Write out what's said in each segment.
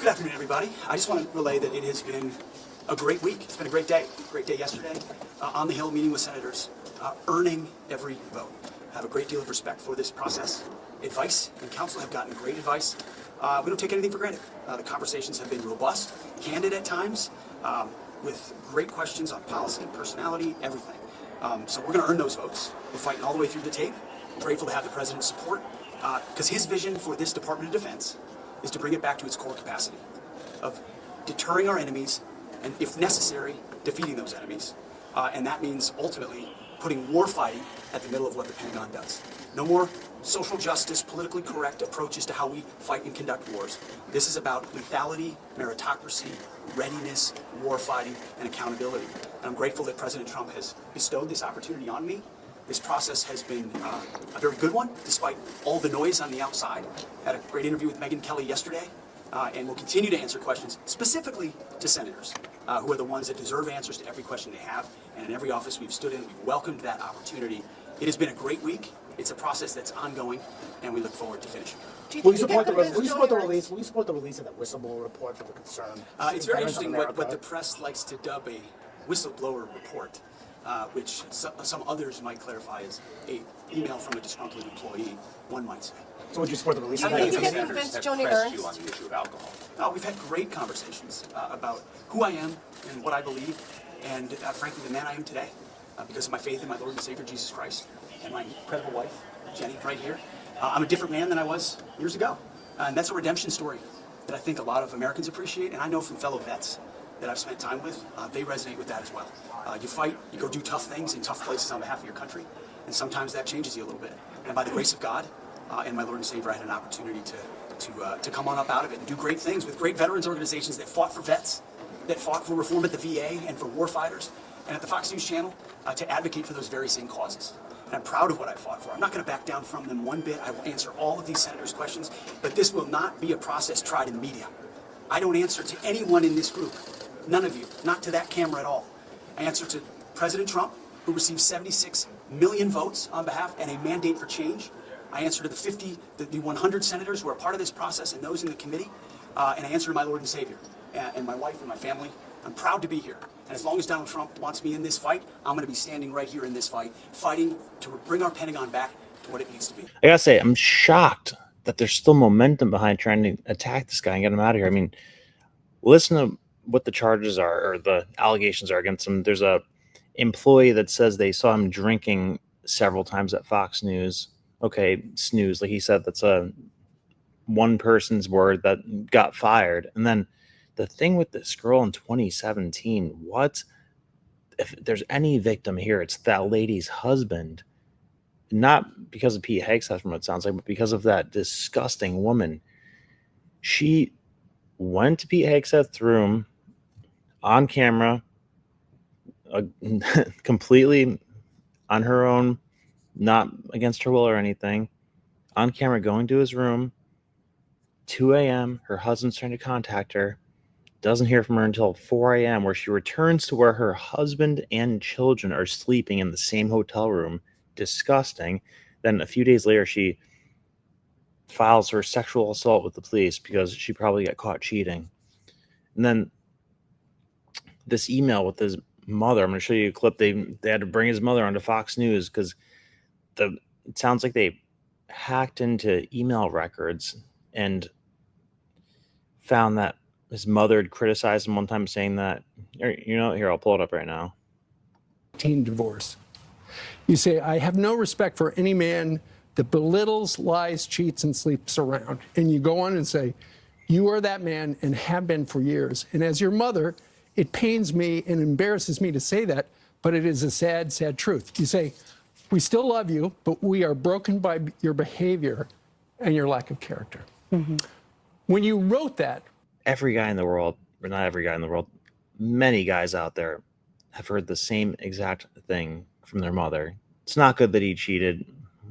Good afternoon, everybody. I just want to relay that it has been a great week. It's been a great day. Great day yesterday. On the Hill, meeting with senators, earning every vote. I have a great deal of respect for this process. Advice and counsel have gotten great advice. We don't take anything for granted. The conversations have been robust, candid at times, with great questions on policy, personality, everything. So we're going to earn those votes. We're fighting all the way through the tape. I'm grateful to have the president's support, because his vision for this Department of Defense is to bring it back to its core capacity of deterring our enemies and, if necessary, defeating those enemies. And that means ultimately putting war fighting at the middle of what the Pentagon does. No more social justice, politically correct approaches to how we fight and conduct wars. This is about lethality, meritocracy, readiness, war fighting, and accountability. And I'm grateful that President Trump has bestowed this opportunity on me. This process has been a very good one, despite all the noise on the outside. Had a great interview with Megyn Kelly yesterday, and we'll continue to answer questions specifically to senators, who are the ones that deserve answers to every question they have. And in every office we've stood in, we've welcomed that opportunity. It has been a great week. It's a process that's ongoing, and we look forward to finishing. Will you support the release? Will you support the release of that whistleblower report for the concern? It's very interesting what the press likes to dub a whistleblower report, which some others might clarify as an email from a disgruntled employee. One might say. So would you support the release of How that? do you think it convinced Joni Ernst on the issue of alcohol? We've had great conversations about who I am and what I believe, and frankly, the man I am today, because of my faith in my Lord and Savior Jesus Christ and my incredible wife, Jenny, right here. I'm a different man than I was years ago, and that's a redemption story that I think a lot of Americans appreciate, and I know from fellow vets that I've spent time with, they resonate with that as well. You fight, you go do tough things in tough places on behalf of your country, and sometimes that changes you a little bit. And by the grace of God and my Lord and Savior, I had an opportunity to come on up out of it and do great things with great veterans organizations that fought for vets, that fought for reform at the VA and for war fighters, and at the Fox News Channel to advocate for those very same causes. And I'm proud of what I fought for. I'm not going to back down from them one bit. I will answer all of these senators' questions, but this will not be a process tried in the media. I don't answer to anyone in this group, none of you, not to that camera at all. I answer to President Trump, who received 76 million votes on behalf and a mandate for change. I answer to the 100 senators who are part of this process and those in the committee, and I answer to my Lord and Savior and my wife and my family. I'm proud to be here. And as long as Donald Trump wants me in this fight, I'm going to be standing right here in this fight, fighting to bring our Pentagon back to what it needs to be. I gotta say, I'm shocked that there's still momentum behind trying to attack this guy and get him out of here. I mean, listen to what the charges are or the allegations are against him. There's a employee that says they saw him drinking several times at Fox News. Okay, snooze, like he said, that's a one person's word that got fired. And then the thing with this girl in 2017, what if there's any victim here, it's that lady's husband, not because of Pete Hegseth from what it sounds like, but because of that disgusting woman. She went to Pete Hegseth's room on camera, completely on her own, not against her will or anything, on camera, going to his room, 2 a.m., her husband's trying to contact her, doesn't hear from her until 4 a.m., where she returns to where her husband and children are sleeping in the same hotel room. Disgusting. Then a few days later, she files her sexual assault with the police because she probably got caught cheating. And then this email with his mother, I'm going to show you a clip. They had to bring his mother onto Fox News because it sounds like they hacked into email records and found that his mother had criticized him one time, saying that, here, I'll pull it up right now. Teen divorce. You say, I have no respect for any man that belittles, lies, cheats, and sleeps around. And you go on and say, you are that man and have been for years. And as your mother, it pains me and embarrasses me to say that, but it is a sad, sad truth. You say, we still love you, but we are broken by your behavior and your lack of character. Mm-hmm. When you wrote that, every guy in the world, or not every guy in the world, many guys out there have heard the same exact thing from their mother. It's not good that he cheated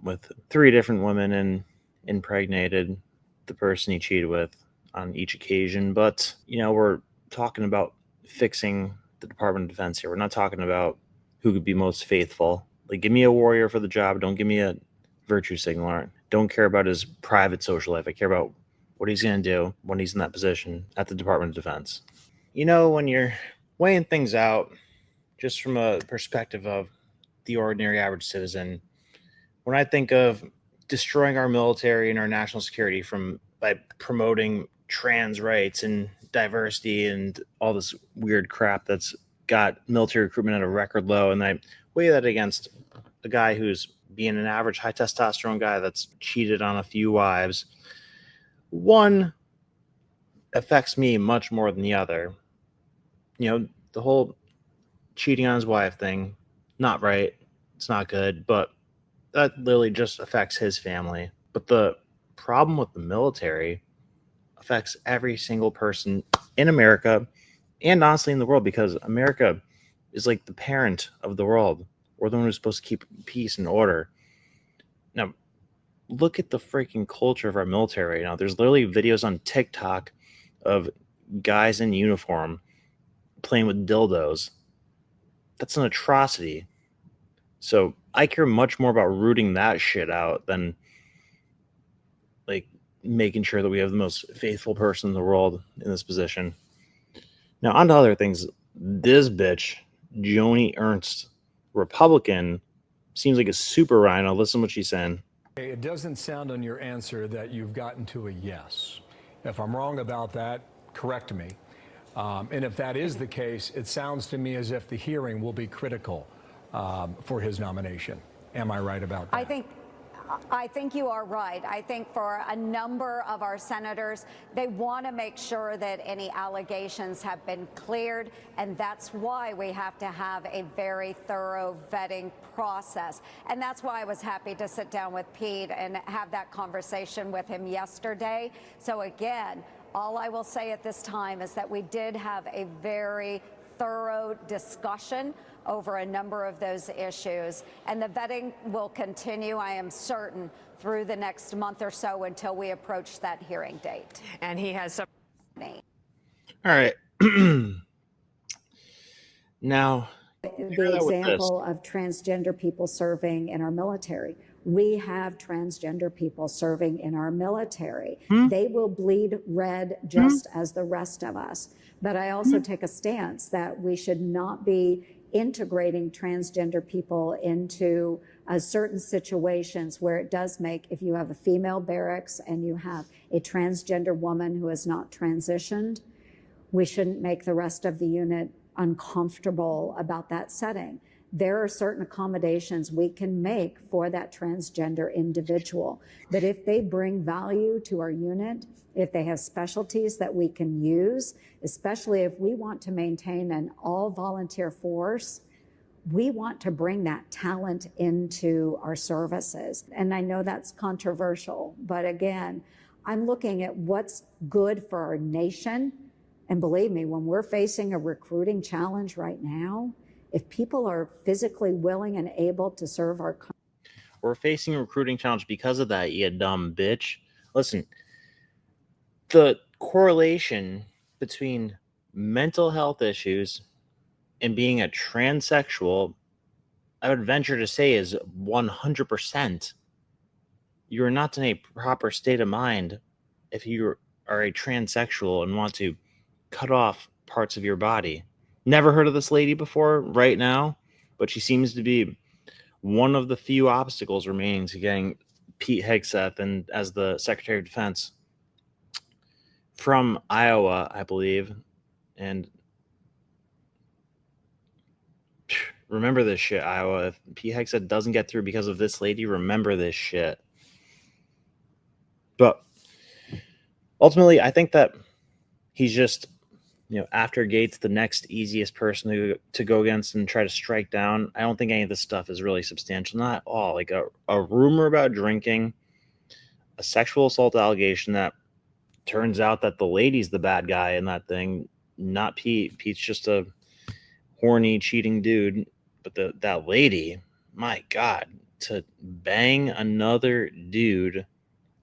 with 3 different women and impregnated the person he cheated with on each occasion. But, we're talking about fixing the Department of Defense here. We're not talking about who could be most faithful. Like, give me a warrior for the job. Don't give me a virtue signaler. Don't care about his private social life. I care about what he's going to do when he's in that position at the Department of Defense. You know, when you're weighing things out just from a perspective of the ordinary average citizen, when I think of destroying our military and our national security by promoting trans rights and diversity and all this weird crap that's got military recruitment at a record low, and I weigh that against a guy who's being an average high testosterone guy that's cheated on a few wives, one affects me much more than the other. You know, the whole cheating on his wife thing, not right. It's not good, but that literally just affects his family. But the problem with the military affects every single person in America and honestly in the world, because America is like the parent of the world. We're the one who's supposed to keep peace and order. Now, look at the freaking culture of our military right now. There's literally videos on TikTok of guys in uniform playing with dildos. That's an atrocity. So I care much more about rooting that shit out than like making sure that we have the most faithful person in the world in this position. Now, on to other things. This bitch, Joni Ernst, Republican, seems like a super rhino. Listen to what she's saying. It doesn't sound on your answer that you've gotten to a yes. If I'm wrong about that, correct me. And if that is the case, it sounds to me as if the hearing will be critical for his nomination. Am I right about that? I think you are right. I think for a number of our senators, they want to make sure that any allegations have been cleared, and that's why we have to have a very thorough vetting process. And that's why I was happy to sit down with Pete and have that conversation with him yesterday. So again, all I will say at this time is that we did have a very thorough discussion over a number of those issues, and the vetting will continue, I am certain, through the next month or so until we approach that hearing date. And he has some. All right. Now, the example of transgender people serving in our military. We have transgender people serving in our military. They will bleed red just as the rest of us. But I also take a stance that we should not be integrating transgender people into certain situations where it does make, if you have a female barracks and you have a transgender woman who has not transitioned, we shouldn't make the rest of the unit uncomfortable about that setting. There are certain accommodations we can make for that transgender individual. But if they bring value to our unit, if they have specialties that we can use, especially if we want to maintain an all-volunteer force, we want to bring that talent into our services. And I know that's controversial, but again, I'm looking at what's good for our nation. And believe me, when we're facing a recruiting challenge right now, if people are physically willing and able to serve our country. We're facing a recruiting challenge because of that, you dumb bitch. Listen, the correlation between mental health issues and being a transsexual, I would venture to say, is 100%. You're not in a proper state of mind if you are a transsexual and want to cut off parts of your body. Never heard of this lady before right now, but she seems to be one of the few obstacles remaining to getting Pete Hegseth and as the Secretary of Defense from Iowa, I believe. And remember this shit, Iowa. If Pete Hegseth doesn't get through because of this lady, remember this shit. But ultimately, I think that he's just, after Gates, the next easiest person to go against and try to strike down. I don't think any of this stuff is really substantial. Not at all. Like a rumor about drinking, a sexual assault allegation that turns out that the lady's the bad guy in that thing, not Pete. Pete's just a horny, cheating dude. But that lady, my God, to bang another dude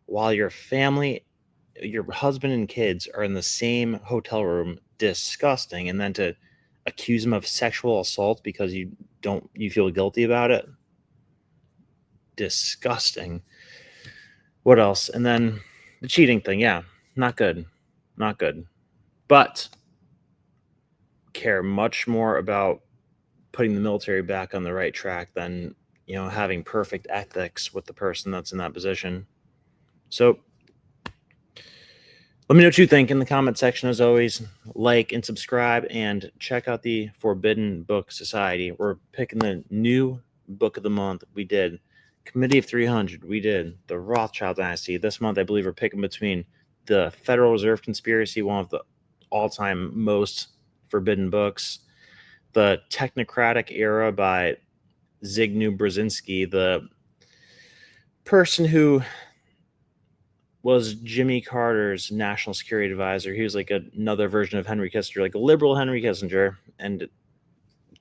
while your family, your husband and kids are in the same hotel room, disgusting. And then to accuse him of sexual assault because you feel guilty about it, disgusting. What else? And then the cheating thing, yeah, Not good. Not good. But care much more about putting the military back on the right track than, having perfect ethics with the person that's in that position. So let me know what you think in the comment section. As always, like and subscribe, and check out the Forbidden Book Society. We're picking the new book of the month. We did Committee of 300. We did the Rothschild Dynasty. This month, I believe we're picking between the Federal Reserve Conspiracy, one of the all-time most forbidden books, the Technocratic Era by Zygmunt Brzezinski, the person who was Jimmy Carter's national security advisor. He was like another version of Henry Kissinger, like a liberal Henry Kissinger. And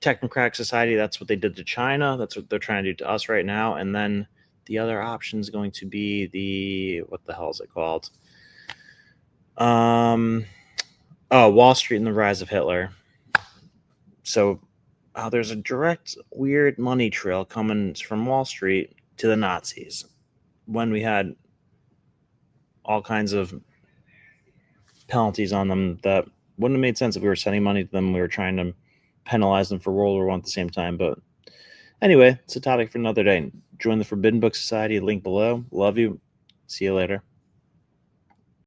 Technocratic Society, that's what they did to China. That's what they're trying to do to us right now. And then the other option is going to be what the hell is it called? Wall Street and the Rise of Hitler. So there's a direct, weird money trail coming from Wall Street to the Nazis when we had all kinds of penalties on them that wouldn't have made sense if we were sending money to them. We were trying to penalize them for World War I at the same time. But anyway, it's a topic for another day. Join the Forbidden Book Society, link below. Love you. See you later.